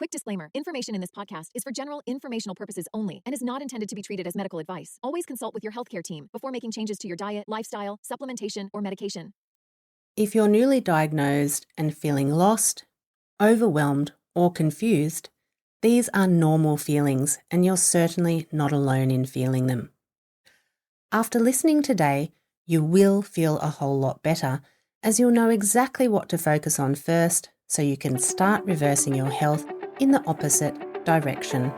Quick disclaimer, information in this podcast is for general informational purposes only and is not intended to be treated as medical advice. Always consult with your healthcare team before making changes to your diet, lifestyle, supplementation, or medication. If you're newly diagnosed and feeling lost, overwhelmed, or confused, these are normal feelings and you're certainly not alone in feeling them. After listening today, you will feel a whole lot better as you'll know exactly what to focus on first so you can start reversing your health in the opposite direction.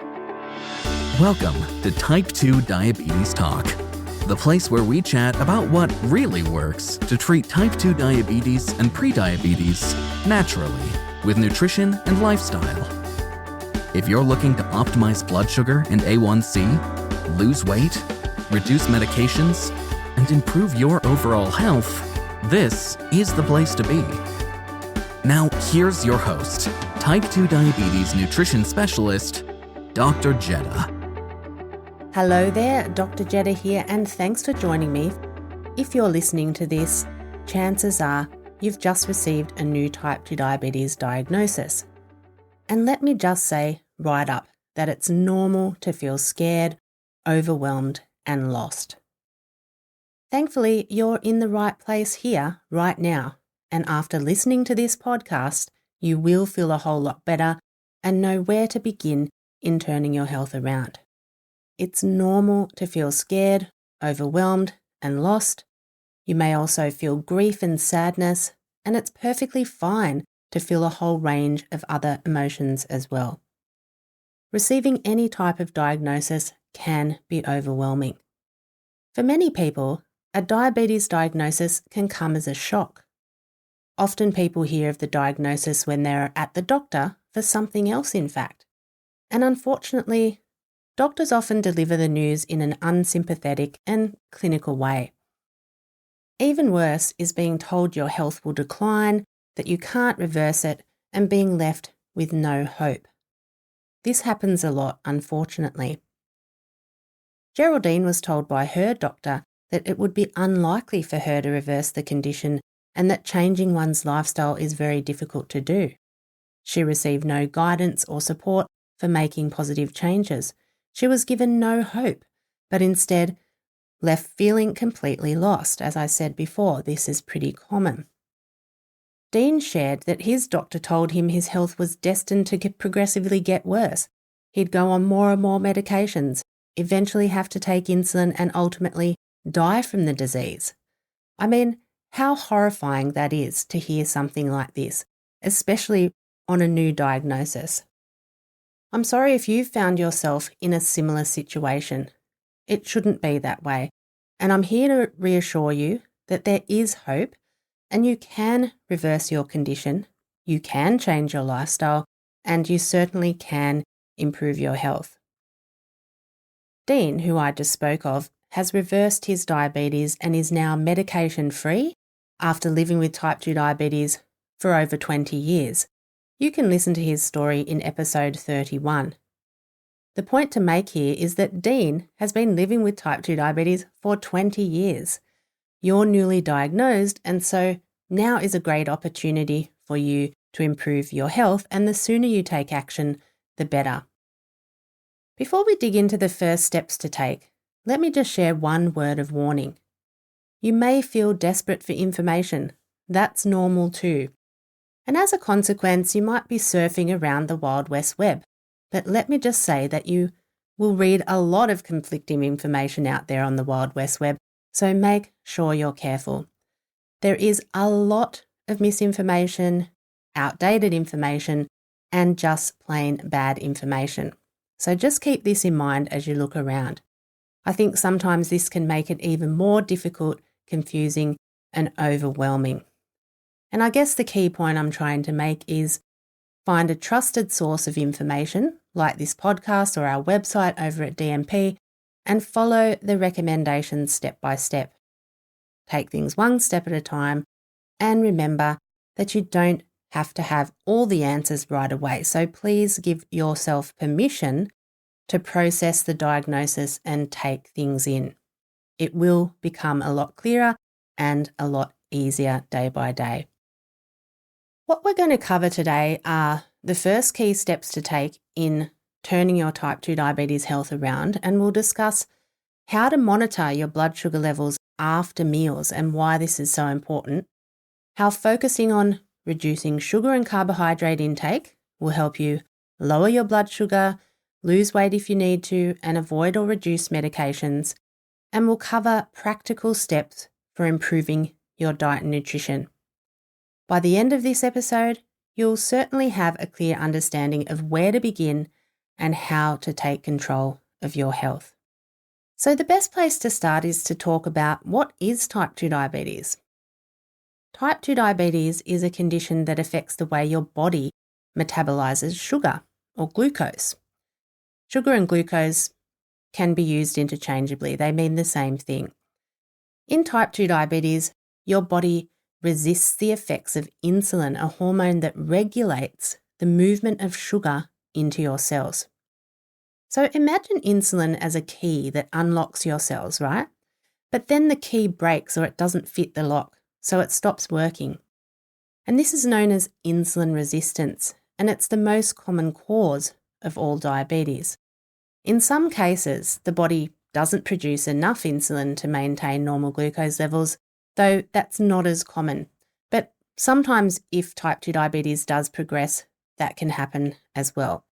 Welcome to Type 2 Diabetes Talk, the place where we chat about what really works to treat type 2 diabetes and prediabetes naturally with nutrition and lifestyle. If you're looking to optimize blood sugar and A1C, lose weight, reduce medications, and improve your overall health, this is the place to be. Now, here's your host, Type 2 Diabetes Nutrition Specialist, Dr. Jetta. Hello there, Dr. Jetta here, and thanks for joining me. If you're listening to this, chances are you've just received a new type 2 diabetes diagnosis. And let me just say right up that it's normal to feel scared, overwhelmed, and lost. Thankfully, you're in the right place here, right now, and after listening to this podcast, you will feel a whole lot better and know where to begin in turning your health around. It's normal to feel scared, overwhelmed, and lost. You may also feel grief and sadness, and it's perfectly fine to feel a whole range of other emotions as well. Receiving any type of diagnosis can be overwhelming. For many people, a diabetes diagnosis can come as a shock. Often people hear of the diagnosis when they're at the doctor for something else, in fact. And unfortunately, doctors often deliver the news in an unsympathetic and clinical way. Even worse is being told your health will decline, that you can't reverse it, and being left with no hope. This happens a lot, unfortunately. Geraldine was told by her doctor that it would be unlikely for her to reverse the condition and that changing one's lifestyle is very difficult to do. She received no guidance or support for making positive changes. She was given no hope, but instead left feeling completely lost. As I said before, this is pretty common. Dean shared that his doctor told him his health was destined to progressively get worse. He'd go on more and more medications, eventually have to take insulin and ultimately die from the disease. I mean, how horrifying that is to hear something like this, especially on a new diagnosis. I'm sorry if you've found yourself in a similar situation. It shouldn't be that way. And I'm here to reassure you that there is hope and you can reverse your condition, you can change your lifestyle, and you certainly can improve your health. Dean, who I just spoke of, has reversed his diabetes and is now medication-free after living with type 2 diabetes for over 20 years. You can listen to his story in episode 31. The point to make here is that Dean has been living with type 2 diabetes for 20 years. You're newly diagnosed, and so now is a great opportunity for you to improve your health, and the sooner you take action, the better. Before we dig into the first steps to take, let me just share one word of warning. You may feel desperate for information. That's normal too. And as a consequence, you might be surfing around the Wild West Web. But let me just say that you will read a lot of conflicting information out there on the Wild West Web, so make sure you're careful. There is a lot of misinformation, outdated information, and just plain bad information. So just keep this in mind as you look around. I think sometimes this can make it even more difficult, confusing, and overwhelming. And I guess the key point I'm trying to make is find a trusted source of information, like this podcast or our website over at DMP, and follow the recommendations step by step. Take things one step at a time, and remember that you don't have to have all the answers right away. So please give yourself permission to process the diagnosis and take things in. It will become a lot clearer and a lot easier day by day. What we're going to cover today are the first key steps to take in turning your type 2 diabetes health around, and we'll discuss how to monitor your blood sugar levels after meals and why this is so important, how focusing on reducing sugar and carbohydrate intake will help you lower your blood sugar, lose weight if you need to, and avoid or reduce medications, and we'll cover practical steps for improving your diet and nutrition. By the end of this episode, you'll certainly have a clear understanding of where to begin and how to take control of your health. So the best place to start is to talk about what is type 2 diabetes. Type 2 diabetes is a condition that affects the way your body metabolizes sugar or glucose. Sugar and glucose can be used interchangeably. They mean the same thing. In type 2 diabetes, your body resists the effects of insulin, a hormone that regulates the movement of sugar into your cells. So imagine insulin as a key that unlocks your cells, right? But then the key breaks or it doesn't fit the lock, so it stops working. And this is known as insulin resistance, and it's the most common cause of all diabetes. In some cases, the body doesn't produce enough insulin to maintain normal glucose levels, though that's not as common. But sometimes if type 2 diabetes does progress, that can happen as well.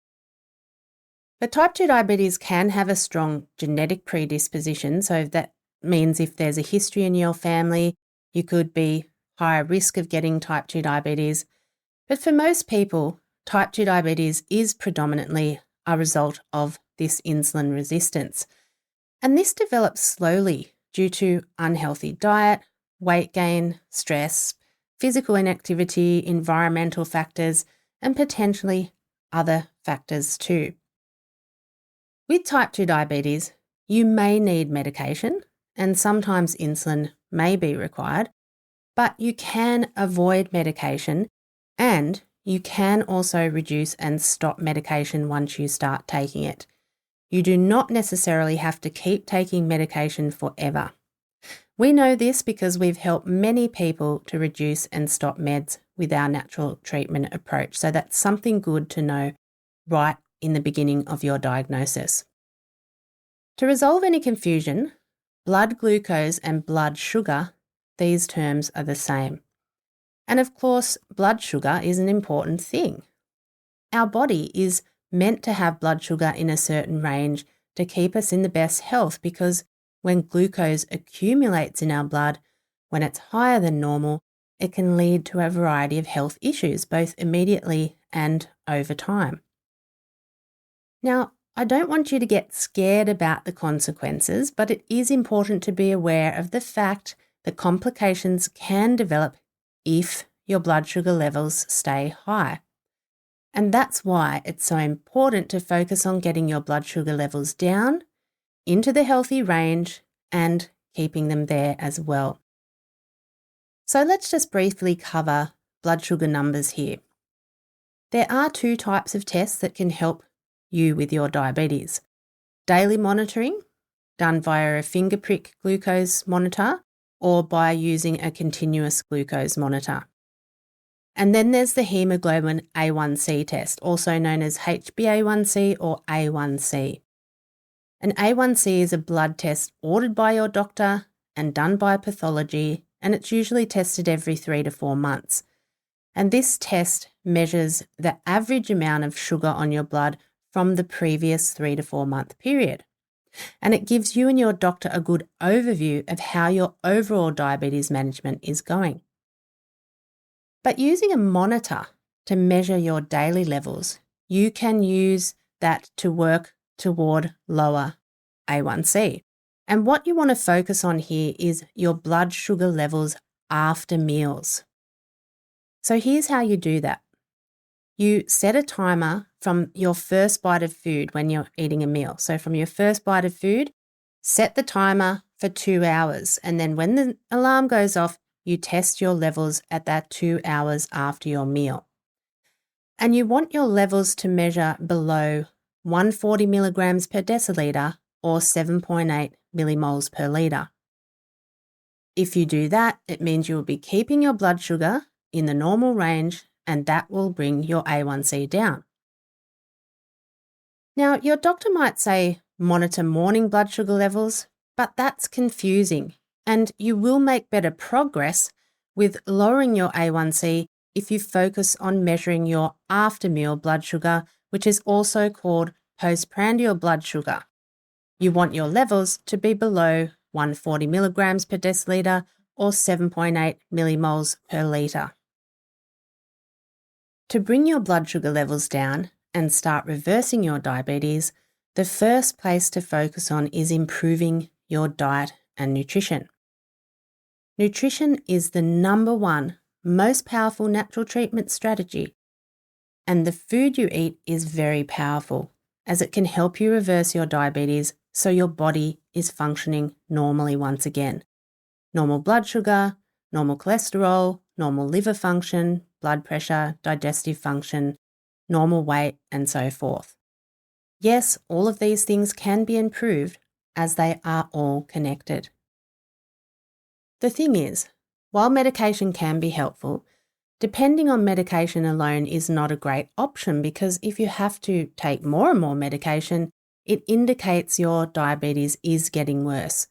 But type 2 diabetes can have a strong genetic predisposition, so that means if there's a history in your family, you could be higher risk of getting type 2 diabetes. But for most people, type 2 diabetes is predominantly a result of this insulin resistance. And this develops slowly due to unhealthy diet, weight gain, stress, physical inactivity, environmental factors, and potentially other factors too. With type 2 diabetes, you may need medication, and sometimes insulin may be required, but you can avoid medication, and you can also reduce and stop medication once you start taking it. You do not necessarily have to keep taking medication forever. We know this because we've helped many people to reduce and stop meds with our natural treatment approach. So that's something good to know right in the beginning of your diagnosis. To resolve any confusion, blood glucose and blood sugar, these terms are the same. And of course, blood sugar is an important thing. Our body is meant to have blood sugar in a certain range to keep us in the best health, because when glucose accumulates in our blood, when it's higher than normal, it can lead to a variety of health issues, both immediately and over time. Now, I don't want you to get scared about the consequences, but it is important to be aware of the fact that complications can develop if your blood sugar levels stay high. And that's why it's so important to focus on getting your blood sugar levels down into the healthy range and keeping them there as well. So let's just briefly cover blood sugar numbers here. There are two types of tests that can help you with your diabetes. Daily monitoring, done via a finger prick glucose monitor or by using a continuous glucose monitor. And then there's the hemoglobin A1C test, also known as HbA1c or A1C. An A1C is a blood test ordered by your doctor and done by pathology, and it's usually tested every 3 to 4 months. And this test measures the average amount of sugar on your blood from the previous 3 to 4 month period. And it gives you and your doctor a good overview of how your overall diabetes management is going. But using a monitor to measure your daily levels, you can use that to work toward lower A1C. And what you want to focus on here is your blood sugar levels after meals. So here's how you do that. You set a timer from your first bite of food when you're eating a meal. So from your first bite of food, set the timer for 2 hours. And then when the alarm goes off, you test your levels at that 2 hours after your meal. And you want your levels to measure below 140 milligrams per deciliter or 7.8 millimoles per litre. If you do that, it means you will be keeping your blood sugar in the normal range and that will bring your A1C down. Now, your doctor might say monitor morning blood sugar levels, but that's confusing, and you will make better progress with lowering your A1C if you focus on measuring your after-meal blood sugar, which is also called postprandial blood sugar. You want your levels to be below 140 milligrams per deciliter or 7.8 millimoles per litre. To bring your blood sugar levels down and start reversing your diabetes, the first place to focus on is improving your diet and nutrition. Nutrition is the number one most powerful natural treatment strategy, and the food you eat is very powerful as it can help you reverse your diabetes so your body is functioning normally once again. Normal blood sugar, normal cholesterol, normal liver function, blood pressure, digestive function, normal weight, and so forth. Yes, all of these things can be improved as they are all connected. The thing is, while medication can be helpful, depending on medication alone is not a great option because if you have to take more and more medication, it indicates your diabetes is getting worse.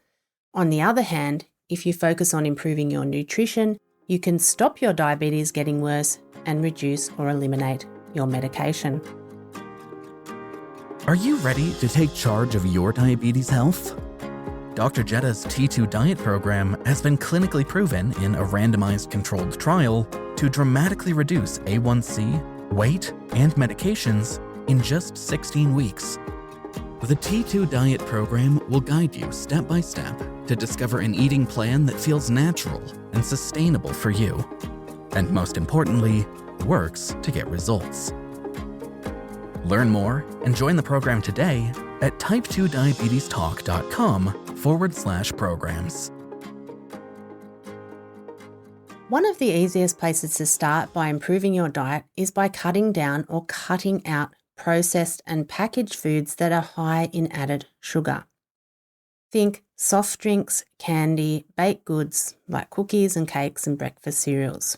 On the other hand, if you focus on improving your nutrition, you can stop your diabetes getting worse and reduce or eliminate your medication. Are you ready to take charge of your diabetes health? Dr. Jetta's T2 diet program has been clinically proven in a randomized controlled trial to dramatically reduce A1C, weight, and medications in just 16 weeks. The T2 diet program will guide you step by step to discover an eating plan that feels natural and sustainable for you, and most importantly, works to get results. Learn more and join the program today at type2diabetestalk.com/programs. One of the easiest places to start by improving your diet is by cutting down or cutting out processed and packaged foods that are high in added sugar. Think soft drinks, candy, baked goods like cookies and cakes and breakfast cereals.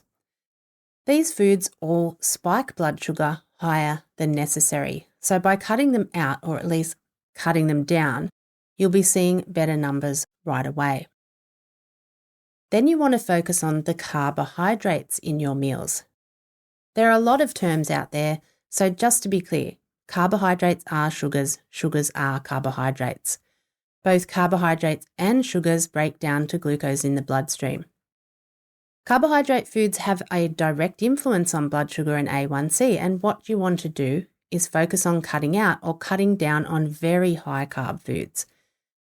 These foods all spike blood sugar higher than necessary, so by cutting them out or at least cutting them down, you'll be seeing better numbers right away. Then you want to focus on the carbohydrates in your meals. There are a lot of terms out there, so just to be clear, carbohydrates are sugars, sugars are carbohydrates. Both carbohydrates and sugars break down to glucose in the bloodstream. Carbohydrate foods have a direct influence on blood sugar and A1C, and what you want to do is focus on cutting out or cutting down on very high carb foods.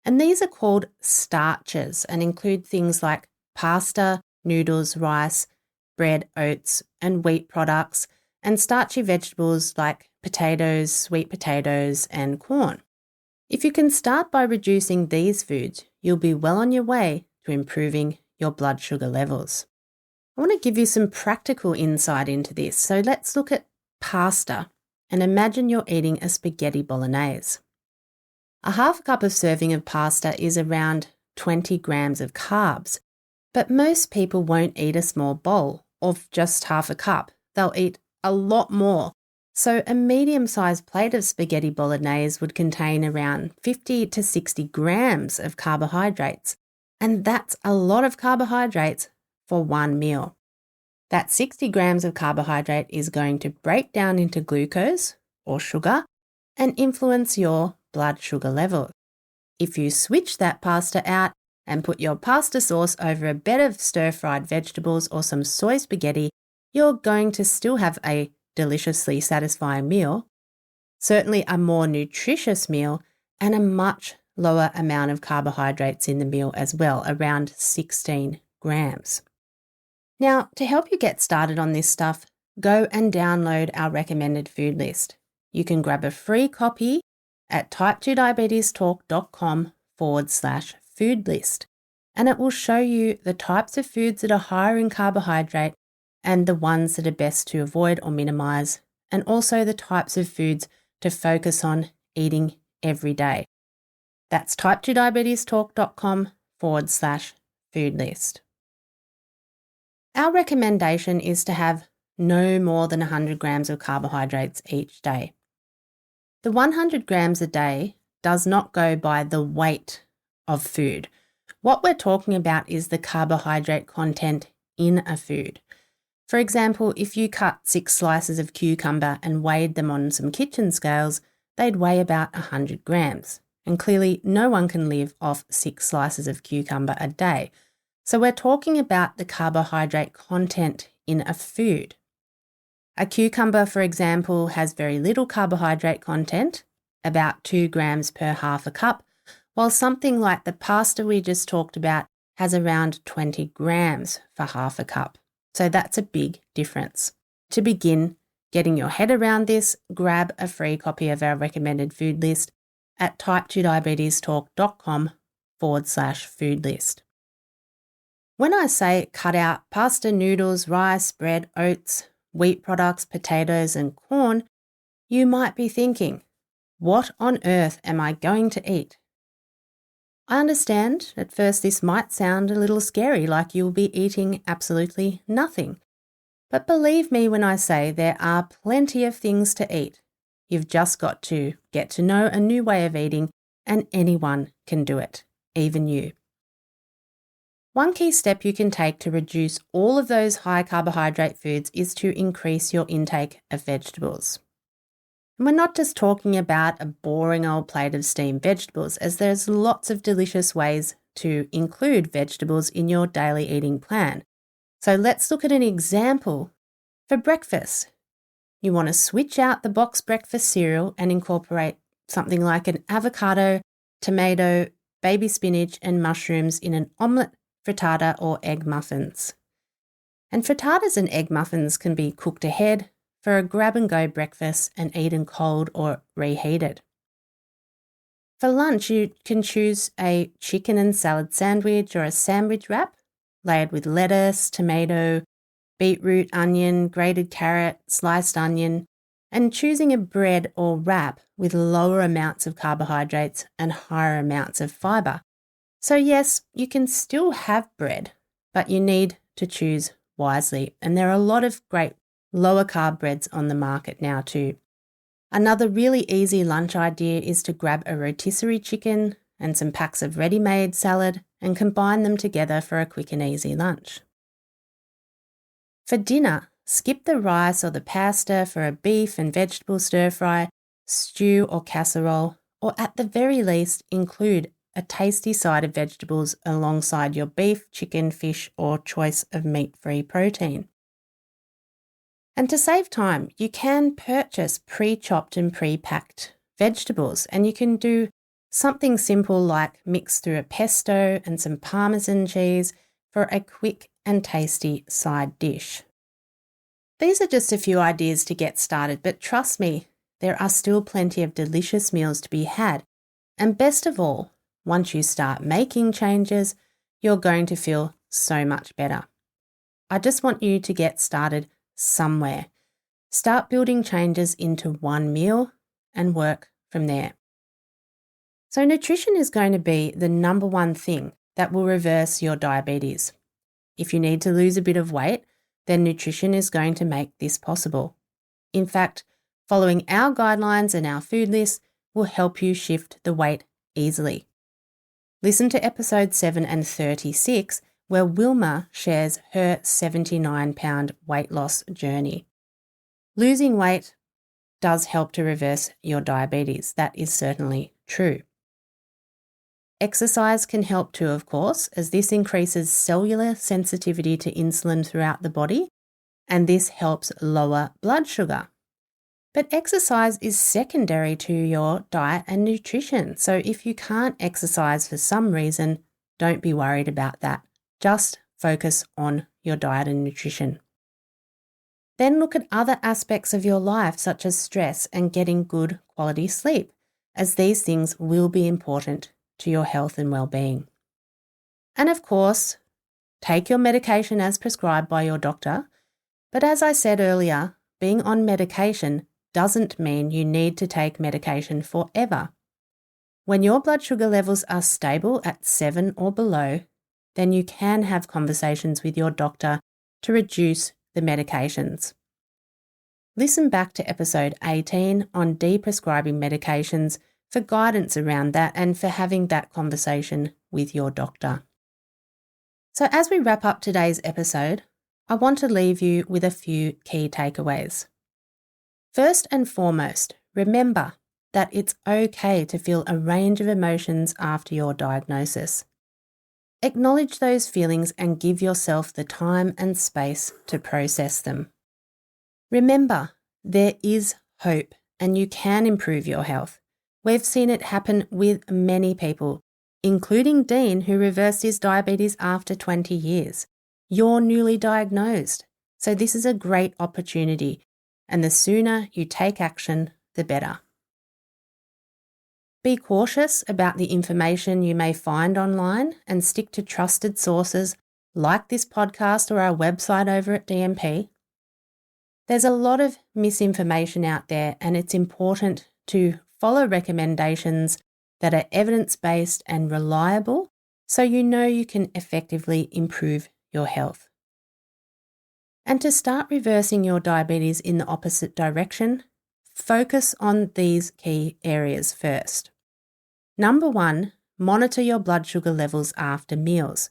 And these are called starches and include things like pasta, noodles, rice, bread, oats, and wheat products, and starchy vegetables like potatoes, sweet potatoes, and corn. If you can start by reducing these foods, you'll be well on your way to improving your blood sugar levels. I want to give you some practical insight into this. So let's look at pasta and imagine you're eating a spaghetti bolognese. A half cup of serving of pasta is around 20 grams of carbs, but most people won't eat a small bowl of just half a cup. They'll eat a lot more. So a medium-sized plate of spaghetti bolognese would contain around 50 to 60 grams of carbohydrates, and that's a lot of carbohydrates for one meal. That 60 grams of carbohydrate is going to break down into glucose or sugar and influence your blood sugar level. If you switch that pasta out and put your pasta sauce over a bed of stir-fried vegetables or some soy spaghetti, you're going to still have a deliciously satisfying meal, certainly a more nutritious meal, and a much lower amount of carbohydrates in the meal as well, around 16 grams. Now, to help you get started on this stuff, go and download our recommended food list. You can grab a free copy at type2diabetestalk.com/food list, and it will show you the types of foods that are higher in carbohydrate and the ones that are best to avoid or minimize, and also the types of foods to focus on eating every day. That's type2diabetestalk.com/food list. Our recommendation is to have no more than 100 grams of carbohydrates each day. The 100 grams a day does not go by the weight of food. What we're talking about is the carbohydrate content in a food. For example, if you cut 6 slices of cucumber and weighed them on some kitchen scales, they'd weigh about 100 grams. And clearly, no one can live off 6 slices of cucumber a day. So we're talking about the carbohydrate content in a food. A cucumber, for example, has very little carbohydrate content, about 2 grams per half a cup, while something like the pasta we just talked about has around 20 grams for half a cup. So that's a big difference. To begin getting your head around this, grab a free copy of our recommended food list at type2diabetestalk.com/food list. When I say cut out pasta, noodles, rice, bread, oats, wheat products, potatoes and corn, you might be thinking, what on earth am I going to eat? I understand at first this might sound a little scary, like you'll be eating absolutely nothing. But believe me when I say there are plenty of things to eat. You've just got to get to know a new way of eating, and anyone can do it, even you. One key step you can take to reduce all of those high carbohydrate foods is to increase your intake of vegetables. And we're not just talking about a boring old plate of steamed vegetables, as there's lots of delicious ways to include vegetables in your daily eating plan. So let's look at an example. For breakfast, you want to switch out the box breakfast cereal and incorporate something like an avocado, tomato, baby spinach and mushrooms in an omelette, frittata or egg muffins. And frittatas and egg muffins can be cooked ahead for a grab-and-go breakfast and eaten cold or reheated. For lunch, you can choose a chicken and salad sandwich or a sandwich wrap layered with lettuce, tomato, beetroot, onion, grated carrot, sliced onion, and choosing a bread or wrap with lower amounts of carbohydrates and higher amounts of fibre. So yes, you can still have bread, but you need to choose wisely. And there are a lot of great lower carb breads on the market now too. Another really easy lunch idea is to grab a rotisserie chicken and some packs of ready-made salad and combine them together for a quick and easy lunch. For dinner, skip the rice or the pasta for a beef and vegetable stir-fry, stew or casserole, or at the very least include a tasty side of vegetables alongside your beef, chicken, fish, or choice of meat-free protein. And to save time, you can purchase pre-chopped and pre-packed vegetables, and you can do something simple like mix through a pesto and some Parmesan cheese for a quick and tasty side dish. These are just a few ideas to get started, but trust me, there are still plenty of delicious meals to be had. And best of all, once you start making changes, you're going to feel so much better. I just want you to get started somewhere. Start building changes into one meal and work from there. So nutrition is going to be the number one thing that will reverse your diabetes. If you need to lose a bit of weight, then nutrition is going to make this possible. In fact, following our guidelines and our food list will help you shift the weight easily. Listen to episode 7 and 36, where Wilma shares her 79-pound weight loss journey. Losing weight does help to reverse your diabetes. That is certainly true. Exercise can help too, of course, as this increases cellular sensitivity to insulin throughout the body, and this helps lower blood sugar. But exercise is secondary to your diet and nutrition. So if you can't exercise for some reason, don't be worried about that. Just focus on your diet and nutrition. Then look at other aspects of your life, such as stress and getting good quality sleep, as these things will be important to your health and well-being. And of course, take your medication as prescribed by your doctor. But as I said earlier, being on medication doesn't mean you need to take medication forever. When your blood sugar levels are stable at 7 or below, then you can have conversations with your doctor to reduce the medications. listen back to episode 18 on deprescribing medications for guidance around that and for having that conversation with your doctor. So as we wrap up today's episode, I want to leave you with a few key takeaways. First and foremost, remember that it's okay to feel a range of emotions after your diagnosis. Acknowledge those feelings and give yourself the time and space to process them. Remember, there is hope and you can improve your health. We've seen it happen with many people, including Dean, who reversed his diabetes after 20 years. You're newly diagnosed, so this is a great opportunity, and the sooner you take action, the better. Be cautious about the information you may find online and stick to trusted sources like this podcast or our website over at DMP. There's a lot of misinformation out there, and it's important to follow recommendations that are evidence-based and reliable so you know you can effectively improve your health. And to start reversing your diabetes in the opposite direction, focus on these key areas first. Number 1, monitor your blood sugar levels after meals.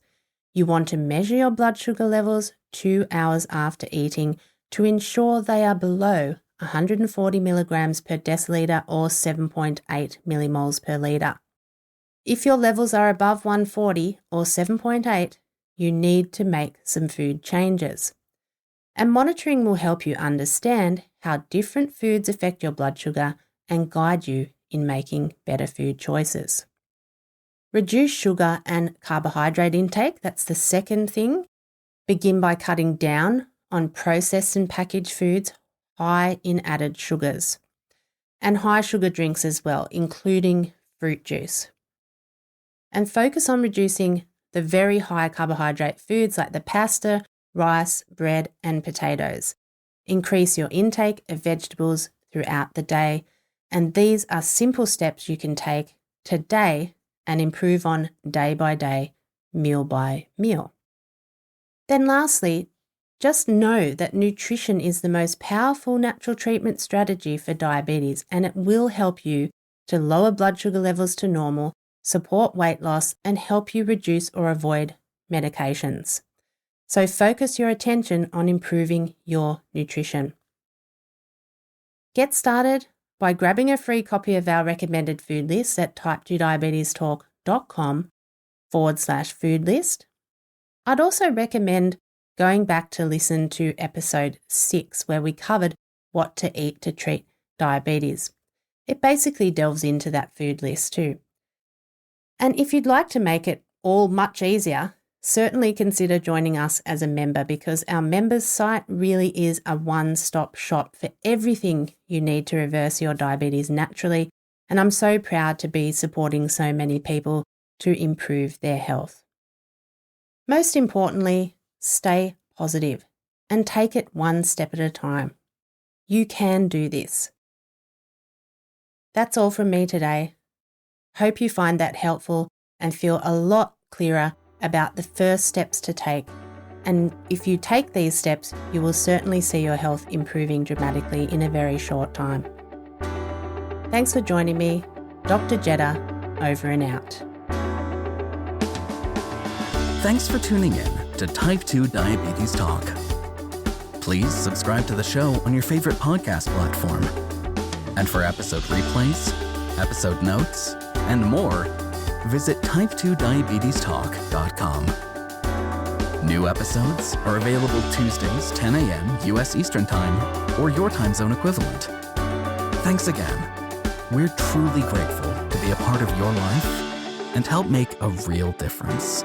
You want to measure your blood sugar levels 2 hours after eating to ensure they are below 140 milligrams per deciliter or 7.8 millimoles per litre. If your levels are above 140 or 7.8, you need to make some food changes. And monitoring will help you understand how different foods affect your blood sugar and guide you in making better food choices. Reduce sugar and carbohydrate intake, that's the second thing. Begin by cutting down on processed and packaged foods high in added sugars, and high sugar drinks as well, including fruit juice. And focus on reducing the very high carbohydrate foods like the pasta, rice, bread, and potatoes. Increase your intake of vegetables throughout the day, and these are simple steps you can take today and improve on day by day, meal by meal. Then lastly, just know that nutrition is the most powerful natural treatment strategy for diabetes, and it will help you to lower blood sugar levels to normal, support weight loss, and help you reduce or avoid medications. So focus your attention on improving your nutrition. Get started by grabbing a free copy of our recommended food list at type2diabetestalk.com/food list. I'd also recommend going back to listen to episode 6, where we covered what to eat to treat diabetes. It basically delves into that food list too. And if you'd like to make it all much easier, certainly consider joining us as a member, because our members site really is a one-stop shop for everything you need to reverse your diabetes naturally. And I'm so proud to be supporting so many people to improve their health. Most importantly, stay positive and take it one step at a time. You can do this. That's all from me today. Hope you find that helpful and feel a lot clearer about the first steps to take. And if you take these steps, you will certainly see your health improving dramatically in a very short time. Thanks for joining me. Dr. Jeddah, over and out. Thanks for tuning in to Type 2 Diabetes Talk. Please subscribe to the show on your favorite podcast platform. And for episode replays, episode notes, and more, visit type2diabetestalk.com. New episodes are available Tuesdays, 10 a.m. U.S. Eastern Time, or your time zone equivalent. Thanks again. We're truly grateful to be a part of your life and help make a real difference.